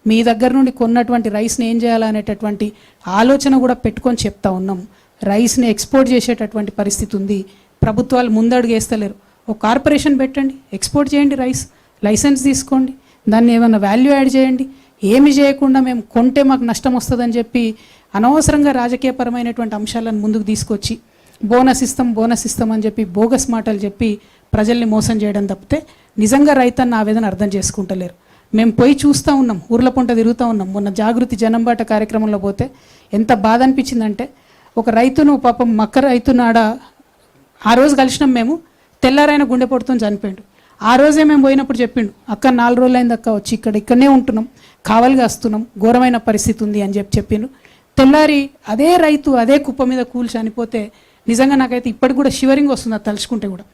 మీ దగ్గర నుండి కొన్నటువంటి రైస్ని ఏం చేయాలనేటటువంటి ఆలోచన కూడా పెట్టుకొని చెప్తా ఉన్నాం. రైస్ని ఎక్స్పోర్ట్ చేసేటటువంటి పరిస్థితి ఉంది. ప్రభుత్వాలు ముందడుగు వేస్తలేరు. ఒక కార్పొరేషన్ పెట్టండి, ఎక్స్పోర్ట్ చేయండి, లైసెన్స్ తీసుకోండి, దాన్ని ఏమైనా వాల్యూ యాడ్ చేయండి. ఏమి చేయకుండా మేము కొంటే మాకు నష్టం వస్తుందని చెప్పి అనవసరంగా రాజకీయపరమైనటువంటి అంశాలను ముందుకు తీసుకొచ్చి బోనస్ ఇస్తాం అని చెప్పి బోగస్ మాటలు చెప్పి ప్రజల్ని మోసం చేయడం తప్పితే నిజంగా రైతన్న ఆవేదన అర్థం చేసుకుంటలేరు. మేము పోయి చూస్తూ ఉన్నాం, ఊర్ల పొంట తిరుగుతూ ఉన్నాం. మొన్న జాగృతి జనంబాట కార్యక్రమంలో పోతే ఎంత బాధ అనిపించిందంటే, ఒక రైతును పాపం మక్క రైతునాడ ఆ రోజు కలిసినాం మేము, తెల్లారైన గుండెపోటుతో చనిపోయిండు. ఆ రోజే మేము పోయినప్పుడు చెప్పిండు, అక్క 4 రోజులు అయింది అక్క వచ్చి ఇక్కడనే ఉంటున్నాం, కావలిగా వస్తున్నాం, ఘోరమైన పరిస్థితి ఉంది అని చెప్పిండు. తెల్లారి అదే రైతు అదే కుప్ప మీద కూలి చనిపోతే నిజంగా నాకైతే ఇప్పటికి కూడా షివరింగ్ వస్తుంది అది తలుచుకుంటే కూడా.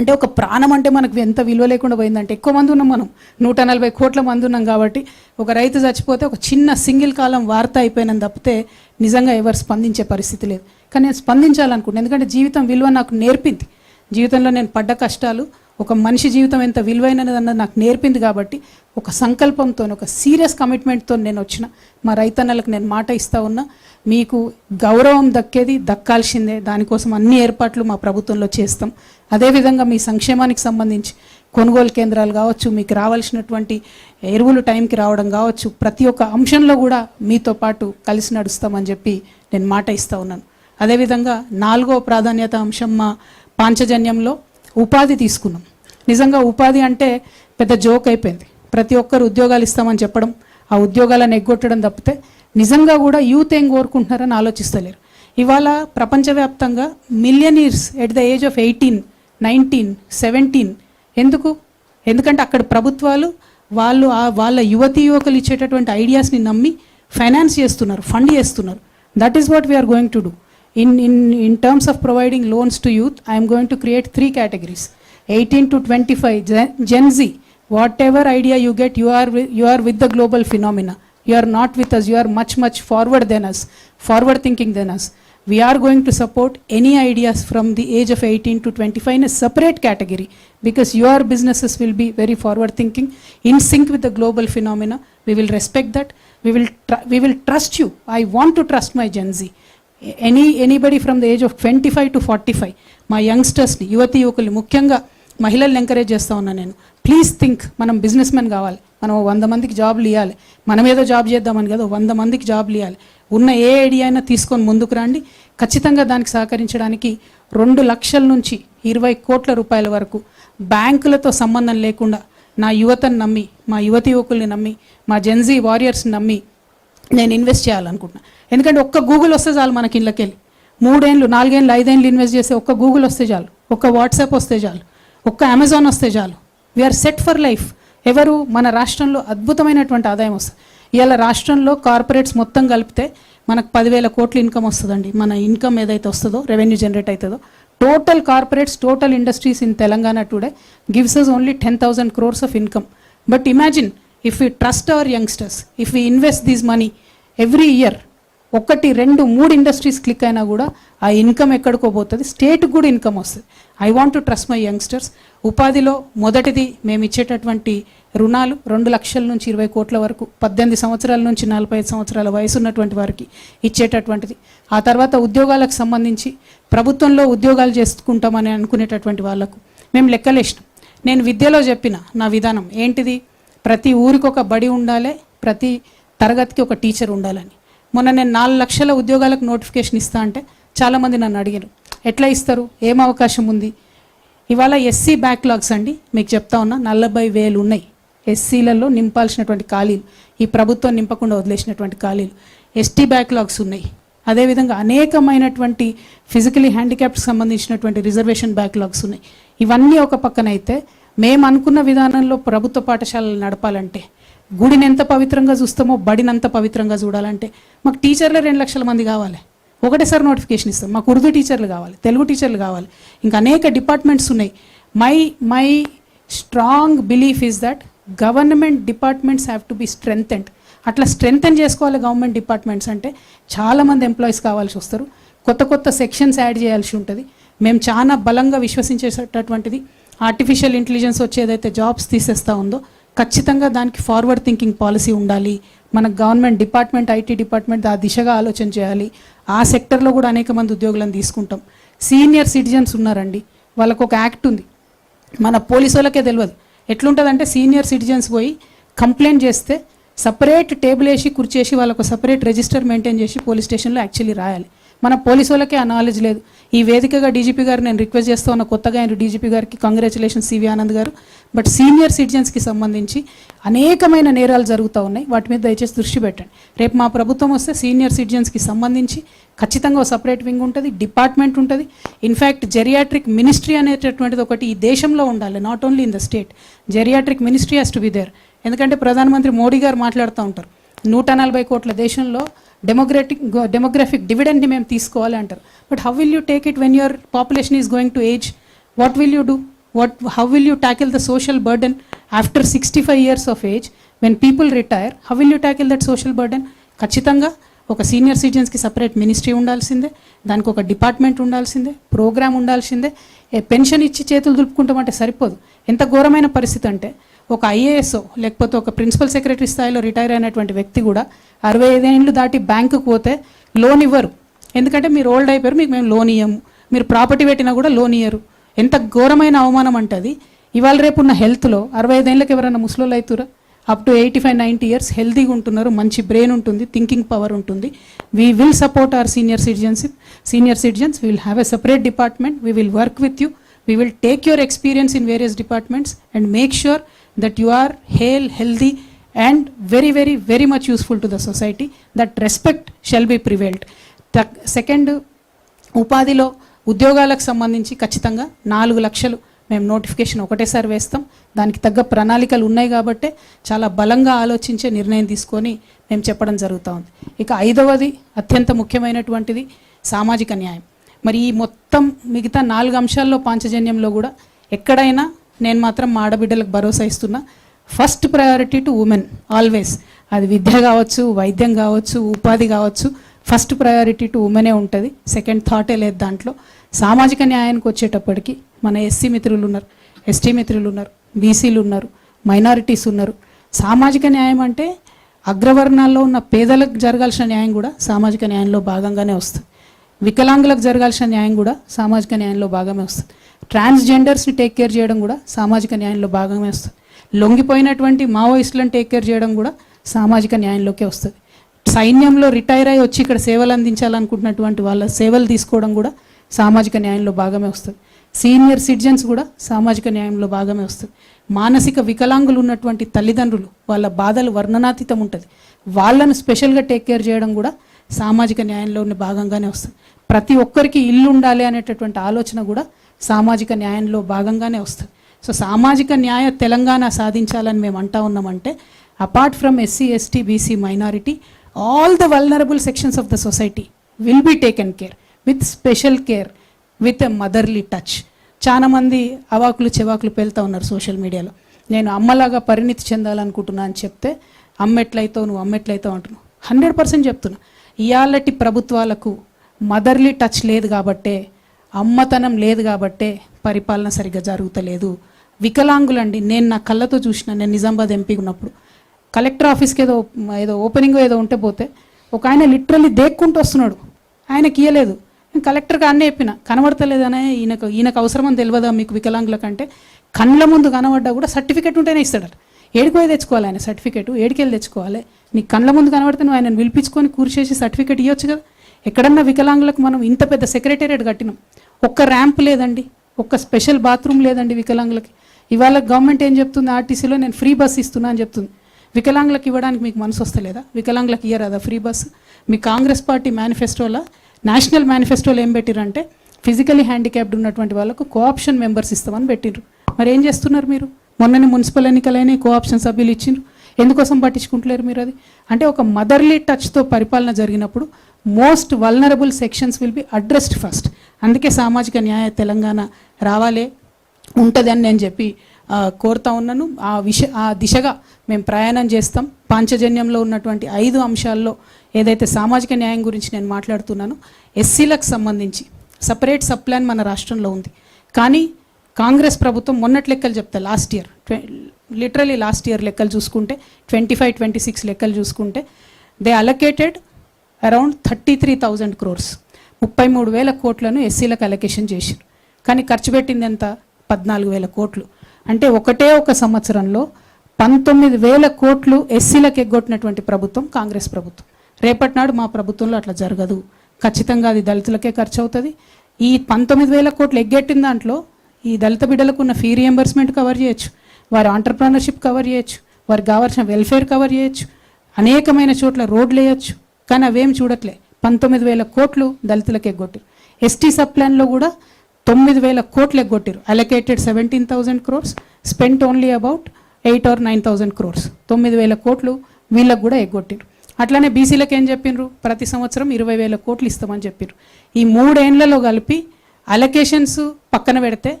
అంటే ఒక ప్రాణం అంటే మనకు ఎంత విలువ లేకుండా పోయిందంటే, ఎక్కువ మంది ఉన్నాం మనం, 140 కోట్ల మంది ఉన్నాం కాబట్టి ఒక రైతు చచ్చిపోతే ఒక చిన్న సింగిల్ కాలం వార్త అయిపోయినని తప్పితే నిజంగా ఎవరు స్పందించే పరిస్థితి లేదు. కానీ నేను స్పందించాలనుకుంటున్నాను, ఎందుకంటే జీవితం విలువ నాకు నేర్పింది. జీవితంలో నేను పడ్డ కష్టాలు, ఒక మనిషి జీవితం ఎంత విలువైనది అన్నది నాకు నేర్పింది. కాబట్టి ఒక సంకల్పంతో, ఒక సీరియస్ కమిట్మెంట్తో నేను వచ్చిన మా రైతన్నలకు నేను మాట ఇస్తూ ఉన్నా, మీకు గౌరవం దక్కాల్సిందే. దానికోసం అన్ని ఏర్పాట్లు మా ప్రభుత్వంలో చేస్తాం. అదేవిధంగా మీ సంక్షేమానికి సంబంధించి కొనుగోలు కేంద్రాలు కావచ్చు, మీకు రావాల్సినటువంటి ఎరువులు టైంకి రావడం కావచ్చు, ప్రతి ఒక్క అంశంలో కూడా మీతో పాటు కలిసి నడుస్తామని చెప్పి నేను మాట ఇస్తూ ఉన్నాను. అదేవిధంగా 4వ ప్రాధాన్యత అంశం మా పాంచజన్యంలో ఉపాధి తీసుకున్నాం. నిజంగా ఉపాధి అంటే పెద్ద జోక్ అయిపోయింది. ప్రతి ఒక్కరు ఉద్యోగాలు ఇస్తామని చెప్పడం, ఆ ఉద్యోగాలను ఎగ్గొట్టడం తప్పితే నిజంగా కూడా యూత్ ఏం కోరుకుంటున్నారని ఆలోచిస్తలేరు. ఇవాళ ప్రపంచవ్యాప్తంగా millionaires at the age of 18, 19, 17 ఎందుకంటే అక్కడ ప్రభుత్వాలు వాళ్ళ యువతీ యువకులు ఇచ్చేటటువంటి ఐడియాస్ని నమ్మి ఫైనాన్స్ చేస్తున్నారు, ఫండ్ చేస్తున్నారు. That is what we're going to do. In terms of providing loans to youth, I am going to create 3 categories. 18 to 25, Gen Z. Whatever idea you get, you are with the global phenomena. You are not with us. You are much forward than us, forward thinking than us. We are going to support any ideas from the age of 18 to 25 in a separate category, because your businesses will be very forward thinking, in sync with the global phenomena. We will respect that. We will trust you. I want to trust my Gen Z. Anybody from the age of 25 to 45, మా యంగ్స్టర్స్ని, యువతి యువకుల్ని, ముఖ్యంగా మహిళల్ని encourage చేస్తూ ఉన్నాను నేను. Please think, మనం business men కావాలి, మనం 100 మందికి జాబ్లు ఇవ్వాలి. మనం ఏదో జాబ్ చేద్దామని కదా, 100 మందికి జాబ్లు ఇవ్వాలి. ఉన్న ఏ ఐడియా అయినా తీసుకొని ముందుకు రండి. ఖచ్చితంగా దానికి సహకరించడానికి 2 లక్షల నుంచి 20 కోట్ల రూపాయల వరకు బ్యాంకులతో సంబంధం లేకుండా నా యువతను నమ్మి, మా యువతి యువకుల్ని నమ్మి, మా జెన్జీ వారియర్స్ని నమ్మి నేను ఇన్వెస్ట్ చేయాలనుకుంటున్నాను. ఎందుకంటే ఒక్క గూగుల్ వస్తే చాలు, మనకి ఇళ్ళకెళ్ళి 3 ఏళ్ళు 4 ఏళ్ళు 5 ఏళ్ళు ఇన్వెస్ట్ చేస్తే ఒక్క గూగుల్ వస్తే చాలు, ఒక్క వాట్సాప్ వస్తే చాలు, ఒక్క అమెజాన్ వస్తే చాలు. We're set for life. ఎవరు? మన రాష్ట్రంలో అద్భుతమైనటువంటి ఆదాయం వస్తుంది. ఇవాళ రాష్ట్రంలో కార్పొరేట్స్ మొత్తం కలిపితే మనకు 10,000 కోట్ల ఇన్కమ్ వస్తుందండి. మన ఇన్కమ్ ఏదైతే వస్తుందో, రెవెన్యూ జనరేట్ అవుతుందో, total corporates, total industries in Telangana today gives us only 10,000 crores of income. But imagine if we trust our youngsters, if we invest this money every year, 1, 2, 3 industries click అయినా కూడా ఆ income ఎక్కడికో పోతుంది, స్టేట్కి కూడా income వస్తుంది. I want to trust my youngsters. ఉపాధిలో మొదటిది మేము ఇచ్చేటటువంటి రుణాలు 2 లక్షల నుంచి 20 కోట్ల వరకు, 18 సంవత్సరాల నుంచి 45 సంవత్సరాల వయసు ఉన్నటువంటి వారికి ఇచ్చేటటువంటిది. ఆ తర్వాత ఉద్యోగాలకు సంబంధించి ప్రభుత్వంలో ఉద్యోగాలు చేసుకుంటామని అనుకునేటటువంటి వాళ్ళకు మేము లెక్కలేసినాం. నేను విద్యలో చెప్పిన నా విధానం ఏంటిది? ప్రతి ఊరికి ఒక బడి ఉండాలి, ప్రతి తరగతికి ఒక టీచర్ ఉండాలని. మొన్న నేను 4 లక్షల ఉద్యోగాలకు నోటిఫికేషన్ ఇస్తా అంటే చాలామంది నన్ను అడిగారు, ఎట్లా ఇస్తారు, ఏం అవకాశం ఉంది? ఇవాళ ఎస్సీ బ్యాక్లాగ్స్ అండి, మీకు చెప్తా ఉన్నా, 40,000 ఉన్నాయి ఎస్సీలలో నింపాల్సినటువంటి ఖాళీలు, ఈ ప్రభుత్వం నింపకుండా వదిలేసినటువంటి ఖాళీలు. ఎస్టీ బ్యాక్లాగ్స్ ఉన్నాయి. అదేవిధంగా అనేకమైనటువంటి ఫిజికలీ హ్యాండిక్యాప్డ్కి సంబంధించినటువంటి రిజర్వేషన్ బ్యాక్లాగ్స్ ఉన్నాయి. ఇవన్నీ ఒక పక్కన అయితే, మేము అనుకున్న విధానంలో ప్రభుత్వ పాఠశాలలు నడపాలంటే, గుడిని ఎంత పవిత్రంగా చూస్తామో బడిని అంత పవిత్రంగా చూడాలంటే మాకు టీచర్లే 2 లక్షల మంది కావాలి. ఒకటేసారి నోటిఫికేషన్ ఇస్తాం. మాకు ఉర్దూ టీచర్లు కావాలి, తెలుగు టీచర్లు కావాలి, ఇంకా అనేక డిపార్ట్మెంట్స్ ఉన్నాయి. My strong belief is that government departments have to be స్ట్రెంథెండ్. అట్లా స్ట్రెంథెన్ చేసుకోవాలి గవర్నమెంట్ డిపార్ట్మెంట్స్ అంటే. చాలామంది ఎంప్లాయీస్ కావాల్సి వస్తారు, కొత్త సెక్షన్స్ యాడ్ చేయాల్సి ఉంటుంది. మేము చాలా బలంగా విశ్వసించేటటువంటిది ఆర్టిఫిషియల్ ఇంటెలిజెన్స్ వచ్చేదైతే జాబ్స్ తీసేస్తూ ఉందో, ఖచ్చితంగా దానికి ఫార్వర్డ్ థింకింగ్ పాలసీ ఉండాలి. మన గవర్నమెంట్ డిపార్ట్మెంట్, ఐటీ డిపార్ట్మెంట్ ఆ దిశగా ఆలోచన చేయాలి. ఆ సెక్టర్లో కూడా అనేక మంది ఉద్యోగులను తీసుకుంటాం. సీనియర్ సిటిజన్స్ ఉన్నారండి, వాళ్ళకు ఒక యాక్ట్ ఉంది, మన పోలీసు వాళ్ళకే తెలియదు. ఎట్లుంటుందంటే సీనియర్ సిటిజన్స్ పోయి కంప్లైంట్ చేస్తే సపరేట్ టేబుల్ వేసి కుర్చేసి వాళ్ళకు సపరేట్ రిజిస్టర్ మెయింటైన్ చేసి పోలీస్ స్టేషన్లో యాక్చువల్లీ రాయాలి. మన పోలీసు వాళ్ళకే ఆ నాలెడ్జ్ లేదు. ఈ వేదికగా డీజీపీ గారు నేను రిక్వెస్ట్ చేస్తూ ఉన్న, కొత్తగా ఆయన డీజీపీ గారికి కంగ్రాచులేషన్స్ సివి ఆనంద్ గారు. బట్ సీనియర్ సిటిజన్స్కి సంబంధించి అనేకమైన నేరాలు జరుగుతూ ఉన్నాయి, వాటి మీద దయచేసి దృష్టి పెట్టండి. రేపు మా ప్రభుత్వం వస్తే సీనియర్ సిటిజన్స్కి సంబంధించి ఖచ్చితంగా ఒక సపరేట్ వింగ్ ఉంటుంది, డిపార్ట్మెంట్ ఉంటుంది. ఇన్ఫ్యాక్ట్ జెరియాట్రిక్ మినిస్ట్రీ అనేటటువంటిది ఒకటి ఈ దేశంలో ఉండాలి, not only in the state. Geriatric ministry has to be there. ఎందుకంటే ప్రధానమంత్రి మోడీ గారు మాట్లాడుతూ ఉంటారు, 140 కోట్ల దేశంలో డెమోగ్రఫిక్ డివిడెండ్ని మేము తీసుకోవాలి అంటారు. But how will you take it when your population is going to age? What will you do? How will you tackle the social burden after 65 years of age when people retire? How will you tackle that social burden? ఖచ్చితంగా ఒక senior సిటిజన్స్కి separate ministry ఉండాల్సిందే, దానికి ఒక department ఉండాల్సిందే, programme ఉండాల్సిందే. Pension ఇచ్చి చేతులు దులుపుకుంటామంటే సరిపోదు. ఎంత ఘోరమైన పరిస్థితి అంటే ఒక ఐఏఎస్ లేకపోతే ఒక ప్రిన్సిపల్ సెక్రటరీ స్థాయిలో రిటైర్ అయినటువంటి వ్యక్తి కూడా 65 ఏళ్ళు దాటి బ్యాంకుకు పోతే లోన్ ఇవ్వరు. ఎందుకంటే మీరు ఓల్డ్ అయిపోయారు, మీకు మేము లోన్ ఇవ్వము. మీరు ప్రాపర్టీ పెట్టినా కూడా లోన్ ఇయ్యరు. ఎంత ఘోరమైన అవమానం అంటే అది. ఇవాళ రేపు ఉన్న హెల్త్లో 65 ఏళ్ళకి ఎవరైనా ముసలోళ్ళు అవుతారా? అప్ టు 85-90 years హెల్తీగా ఉంటున్నారు, మంచి బ్రెయిన్ ఉంటుంది, థింకింగ్ పవర్ ఉంటుంది. We will support our senior citizens. We will have a separate department. We will work with you. We will take your experience in various departments and make sure that you are hale, healthy and very, very, very much useful to the society. That respect shall be prevailed. Second, ఉపాధిలో ఉద్యోగాలకు సంబంధించి ఖచ్చితంగా 4 లక్షలు మేము notification ఒకటేసారి వేస్తాం. దానికి తగ్గ ప్రణాళికలు ఉన్నాయి కాబట్టే చాలా బలంగా ఆలోచించే నిర్ణయం తీసుకొని మేము చెప్పడం జరుగుతూ ఉంది. ఇక 5వది అత్యంత ముఖ్యమైనటువంటిది సామాజిక న్యాయం. మరి ఈ మొత్తం మిగతా 4 అంశాల్లో పాంచజన్యంలో కూడా ఎక్కడైనా నేను మాత్రం మా ఆడబిడ్డలకు భరోసా ఇస్తున్నా, first priority to women always. అది విద్య కావచ్చు, వైద్యం కావచ్చు, ఉపాధి కావచ్చు, ఫస్ట్ ప్రయారిటీ టు ఉమెనే ఉంటుంది. సెకండ్ థాటే లేదు దాంట్లో. సామాజిక న్యాయానికి వచ్చేటప్పటికి మన ఎస్సీ మిత్రులు ఉన్నారు, ఎస్టీ మిత్రులు ఉన్నారు, బీసీలు ఉన్నారు, మైనారిటీస్ ఉన్నారు. సామాజిక న్యాయం అంటే అగ్రవర్ణాల్లో ఉన్న పేదలకు జరగాల్సిన న్యాయం కూడా సామాజిక న్యాయంలో భాగంగానే వస్తుంది. వికలాంగులకు జరగాల్సిన న్యాయం కూడా సామాజిక న్యాయంలో భాగమే వస్తుంది. ట్రాన్స్జెండర్స్ని టేక్ కేర్ చేయడం కూడా సామాజిక న్యాయంలో భాగమే వస్తుంది. లొంగిపోయినటువంటి మావోయిస్టులను టేక్ కేర్ చేయడం కూడా సామాజిక న్యాయంలోకే వస్తుంది. సైన్యంలో రిటైర్ అయ్యి వచ్చి ఇక్కడ సేవలు అందించాలనుకుంటున్నటువంటి వాళ్ళ సేవలు తీసుకోవడం కూడా సామాజిక న్యాయంలో భాగమే వస్తుంది. సీనియర్ సిటిజన్స్ కూడా సామాజిక న్యాయంలో భాగమే వస్తుంది. మానసిక వికలాంగులు ఉన్నటువంటి తల్లిదండ్రులు, వాళ్ళ బాధలు వర్ణనాతీతం ఉంటుంది, వాళ్ళను స్పెషల్గా టేక్ కేర్ చేయడం కూడా సామాజిక న్యాయంలోని భాగంగానే వస్తుంది. ప్రతి ఒక్కరికి ఇల్లు ఉండాలి అనేటటువంటి ఆలోచన కూడా సామాజిక న్యాయంలో భాగంగానే వస్తుంది. సో సామాజిక న్యాయ తెలంగాణ సాధించాలని మేము అంటా ఉన్నామంటే apart from SC, ST, BC, minority, all the vulnerable sections of the society will be taken care with special care, with a motherly touch. చాలామంది అవాకులు చెవాకులు పేలుతూ ఉన్నారు సోషల్ మీడియాలో. నేను అమ్మలాగా పరిణితి చెందాలనుకుంటున్నా అని చెప్తే అమ్మెట్లయితావు, నువ్వు అమ్మెట్లయితావు అంటున్నావు. 100% చెప్తున్నా, ఇయాలటి ప్రభుత్వాలకు మదర్లీ టచ్ లేదు కాబట్టే, అమ్మతనం లేదు కాబట్టే పరిపాలన సరిగ్గా జరుగుతలేదు. వికలాంగులండి, నేను నా కళ్ళతో చూసిన, నేను నిజామాబాద్ ఎంపీ ఉన్నప్పుడు కలెక్టర్ ఆఫీస్కి ఏదో ఓపెనింగ్ ఏదో ఉంటే పోతే ఒక ఆయన లిటరల్లీ దేక్కుంటూ వస్తున్నాడు, ఆయనకి ఇయ్యలేదు. నేను కలెక్టర్గా అన్నీ చెప్పిన, కనబడతలేదనే ఈయనకు అవసరమని తెలియదా మీకు వికలాంగుల కంటే? కళ్ళ ముందు కనబడ్డా కూడా సర్టిఫికేట్ ఉంటేనే ఇస్తాడట. ఏడిపోయి తెచ్చుకోవాలి ఆయన సర్టిఫికేట్, ఏడికెళ్ళి తెచ్చుకోవాలి? నీకు కళ్ళ ముందు కనబడితే నువ్వు ఆయనను పిలిపించుకొని కూర్చేసి సర్టిఫికేట్ ఇవ్వచ్చు కదా. ఎక్కడన్నా వికలాంగులకు మనం ఇంత పెద్ద సెక్రటేరియట్ కట్టినాం, ఒక్క ర్యాంప్ లేదండి, ఒక్క స్పెషల్ బాత్రూమ్ లేదండి వికలాంగులకి. ఇవాళ గవర్నమెంట్ ఏం చెప్తుంది, ఆర్టీసీలో నేను ఫ్రీ బస్ ఇస్తున్నా అని చెప్తుంది. వికలాంగులకు ఇవ్వడానికి మీకు మనసు వస్తలేదా? వికలాంగులకు ఇయ్యరాదా ఫ్రీ బస్సు? మీ కాంగ్రెస్ పార్టీ మేనిఫెస్టోలో, నేషనల్ మేనిఫెస్టోలో ఏం పెట్టిరంటే ఫిజికలీ హ్యాండిక్యాప్డ్ ఉన్నటువంటి వాళ్ళకు కోఆప్షన్ మెంబర్స్ ఇస్తామని పెట్టిండ్రు. మరి ఏం చేస్తున్నారు మీరు? మొన్ననే మున్సిపల్ ఎన్నికలైన కోఆప్షన్ సభ్యులు ఇచ్చిండ్రు, ఎందుకోసం పట్టించుకుంటలేరు మీరు? అది అంటే ఒక మదర్లీ టచ్తో పరిపాలన జరిగినప్పుడు most vulnerable sections will be addressed first. అందుకే సామాజిక న్యాయ తెలంగాణ రావాలే ఉంటుంది అని నేను చెప్పి కోరుతా ఉన్నాను. ఆ దిశగా మేము ప్రయాణం చేస్తాం. పాంచజన్యంలో ఉన్నటువంటి 5 అంశాల్లో ఏదైతే సామాజిక న్యాయం గురించి నేను మాట్లాడుతున్నానో, ఎస్సీలకు సంబంధించి సపరేట్ సబ్ ప్లాన్ మన రాష్ట్రంలో ఉంది. కానీ కాంగ్రెస్ ప్రభుత్వం మొన్నటి లెక్కలు చెప్తా last year literally last year లెక్కలు చూసుకుంటే 25-26 లెక్కలు చూసుకుంటే దే అలొకేటెడ్ అరౌండ్ 33,000 crores 33,000 కోట్లను ఎస్సీలకు అలొకేషన్ చేశారు. కానీ ఖర్చు పెట్టింది ఎంత? 14,000 కోట్లు. అంటే ఒకటే ఒక సంవత్సరంలో 19,000 కోట్లు ఎస్సీలకు ఎగ్గొట్టినటువంటి ప్రభుత్వం కాంగ్రెస్ ప్రభుత్వం. రేపటి నాడు మా ప్రభుత్వంలో అట్లా జరగదు. ఖచ్చితంగా అది దళితులకే ఖర్చు అవుతుంది. ఈ 19,000 కోట్లు ఎగ్గొట్టిన దాంట్లో ఈ దళిత బిడ్డలకు ఉన్న ఫీ రియంబర్స్మెంట్ కవర్ చేయొచ్చు, వారి ఆంటర్ప్రినర్షిప్ కవర్ చేయొచ్చు, వారికి కావాల్సిన వెల్ఫేర్ కవర్ చేయొచ్చు, అనేకమైన చోట్ల రోడ్లు వేయచ్చు. కానీ అవేం చూడట్లే. 19,000 కోట్లు దళితులకు ఎగ్గొట్టారు. ఎస్టీ సబ్ ప్లాన్లో కూడా 9,000 కోట్లు ఎగ్గొట్టారు. Allocated 17,000 crores, spent only about 8 or 9,000 crores. 9,000 కోట్లు వీళ్ళకు కూడా ఎగ్గొట్టారు. అట్లానే బీసీలకు ఏం చెప్పిండ్రు? ప్రతి సంవత్సరం 20,000 కోట్లు ఇస్తామని చెప్పారు. ఈ 3 ఏళ్లలో కలిపి అలొకేషన్స్ పక్కన పెడితే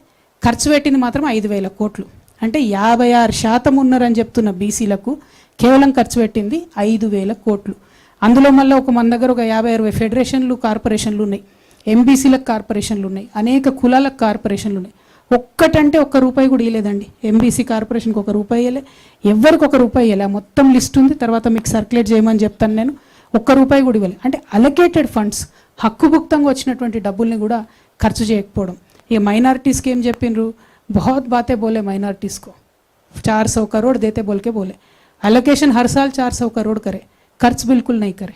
ఖర్చు పెట్టింది మాత్రం 5,000 కోట్లు. అంటే 56% ఉన్నారని చెప్తున్న బీసీలకు కేవలం ఖర్చు పెట్టింది 5,000 కోట్లు. అందులో మళ్ళీ మన దగ్గర ఒక 50-60 ఫెడరేషన్లు కార్పొరేషన్లు ఉన్నాయి, ఎంబీసీలకు కార్పొరేషన్లు ఉన్నాయి, అనేక కులాలకు కార్పొరేషన్లు ఉన్నాయి. ఒక్కటంటే ₹1 కూడా ఇవ్వలేదండి. ఎంబీసీ కార్పొరేషన్కి ₹1 ఇవ్వలే, ఎవరికి ₹1 ఇవ్వలే. మొత్తం లిస్ట్ ఉంది, తర్వాత మీకు సర్క్యులేట్ చేయమని చెప్తాను నేను. ₹1 కూడా ఇవ్వలే. అంటే అలొకేటెడ్ ఫండ్స్ హక్కుభుక్తంగా వచ్చినటువంటి డబ్బుల్ని కూడా ఖర్చు చేయకపోవడం. ఇక మైనారిటీస్కి ఏం చెప్పిండ్రు? बहुत बातें बोले माइनॉरिटीज़ को, 400 करोड़ देते बोल के बोले. अलोकेशन हर साल 400 करोड़ करे, खर्च बिल्कुल नहीं करे.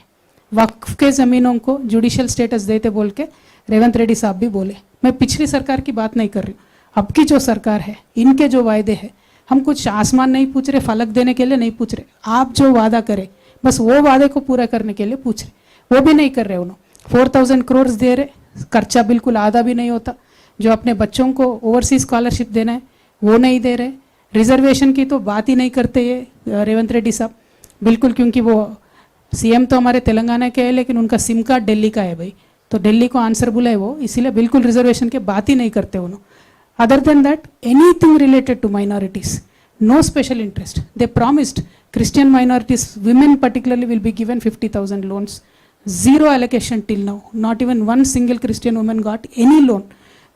वक्फ के ज़मीनों को जुडिशियल स्टेटस देते बोल के रेवंत रेड्डी साहब भी बोले. मैं पिछली सरकार की बात नहीं कर रही हूँ, अब की जो सरकार है इनके जो वायदे हैं, हम कुछ आसमान नहीं पूछ रहे, फलक देने के लिए नहीं पूछ रहे. आप जो वादा करें बस वो वादे को पूरा करने के लिए पूछ रहे, वो भी नहीं कर रहे. उन्होंने 4,000 करोड़ दे रहे, खर्चा बिल्कुल आधा भी नहीं होता. जो अपने बच्चों को ओवरसीज स्कॉलरशिप देना है वो नहीं दे रहे. रिजर्वेशन की तो बात ही नहीं करते ये रेवंत रेड्डी साहब बिल्कुल, क्योंकि वो सीएम तो हमारे तेलंगाना के है लेकिन उनका सिम कार्ड दिल्ली का है भाई, तो दिल्ली को आंसरबुल है वो, इसीलिए बिल्कुल रिजर्वेशन के बात ही नहीं करते उन्होंने. Other than that anything related to minorities, no special interest. They promised Christian minorities, women particularly, will be given 50,000 loans. Zero allocation till now. Not even one single Christian woman got any loan.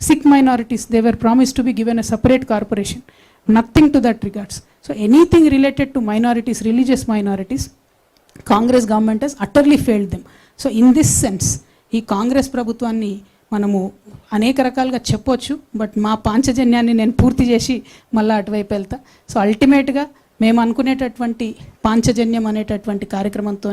Sikh minorities, they were promised to be given a separate corporation. Nothing to that regards. So anything related to minorities, religious minorities, Congress government has utterly failed them. So in this sense, ఈ కాంగ్రెస్ ప్రభుత్వాన్ని మనము అనేక రకాలుగా చెప్పొచ్చు, but మా పాంచజన్యాన్ని నేను పూర్తి చేసి మళ్ళీ అటువైపు వెళ్తా. సో అల్టిమేట్గా మేము అనుకునేటటువంటి పాంచజన్యం అనేటటువంటి కార్యక్రమంతో